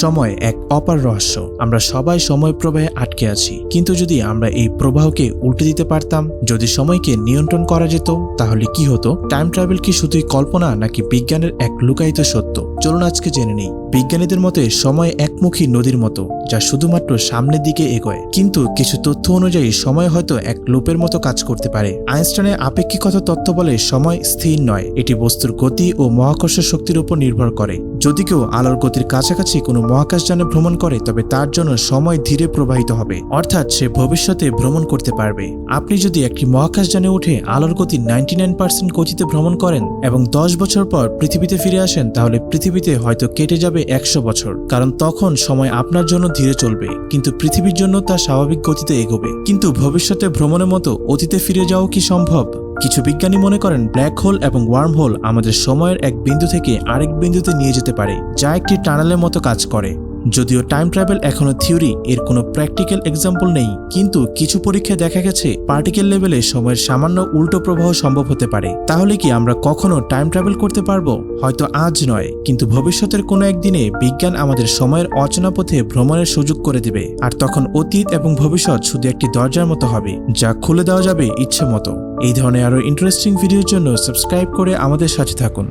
সময় এক অপার রহস্য। আমরা সবাই সময় প্রবাহে আটকে আছি, কিন্তু যদি আমরা এই প্রবাহকে উল্টে দিতে পারতাম, যদি সময়কে নিয়ন্ত্রণ করা যেত, তাহলে কি হতো? টাইম ট্রাভেল কি শুধুই কল্পনা নাকি বিজ্ঞানের এক লুকায়িত সত্য? চলুন আজকে জেনে নেই। বিজ্ঞানীদের মতে সময় একমুখী নদীর মতো, যা শুধুমাত্র সামনের দিকে এগোয়। কিন্তু কিছু তথ্য অনুযায়ী সময় হয়তো এক লুপের মতো কাজ করতে পারে। আইনস্টাইনের আপেক্ষিকতা তত্ত্ব বলে সময় স্থির নয়, এটি বস্তুর গতি ও মহাকর্ষ শক্তির উপর নির্ভর করে। যদি কেউ আলোর গতির কাছাকাছি কোনো মহাকাশযানে ভ্রমণ করে, তবে তার জন্য সময় ধীরে প্রবাহিত হবে, অর্থাৎ সে ভবিষ্যতে ভ্রমণ করতে পারবে। আপনি যদি একটি মহাকাশযানে উঠে আলোর গতি 99% গতিতে ভ্রমণ করেন এবং 10 বছর পর পৃথিবীতে ফিরে আসেন, তাহলে পৃথিবীতে হয়তো কেটে যাবে 100 বছর, কারণ তখন সময় আপনার জন্য ধীরে চলবে, কিন্তু পৃথিবীর জন্য তা স্বাভাবিক গতিতে এগোবে। কিন্তু ভবিষ্যতে ভ্রমণের মতো অতীতে ফিরে যাওয়া কি সম্ভব? কিছু বিজ্ঞানী মনে করেন ব্ল্যাক হোল এবং ওয়ার্ম হোল আমাদের সময়ের এক বিন্দু থেকে আরেক বিন্দুতে নিয়ে যেতে পারে, যা একটি টানেলের মতো কাজ করে। যদিও টাইম ট্রাভেল এখনো থিওরি, এর কোনো প্র্যাকটিক্যাল এক্সাম্পল নেই, কিন্তু কিছু পরীক্ষায় দেখা গেছে পার্টিকেল লেভেলে সময়ের সামান্য উল্টো প্রবাহ সম্ভব হতে পারে। তাহলে কি আমরা কখনো টাইম ট্রাভেল করতে পারবো? হয়তো আজ নয়, কিন্তু ভবিষ্যতের কোনো একদিনে বিজ্ঞান আমাদের সময়ের অচেনা পথে ভ্রমণের সুযোগ করে দিবে। আর তখন অতীত এবং ভবিষ্যৎ শুধু একটি দরজার মতো হবে, যা খুলে দেওয়া যাবে ইচ্ছে মতো। এই ধরনের আরো ইন্টারেস্টিং ভিডিওর জন্য সাবস্ক্রাইব করে আমাদের সাথে থাকুন।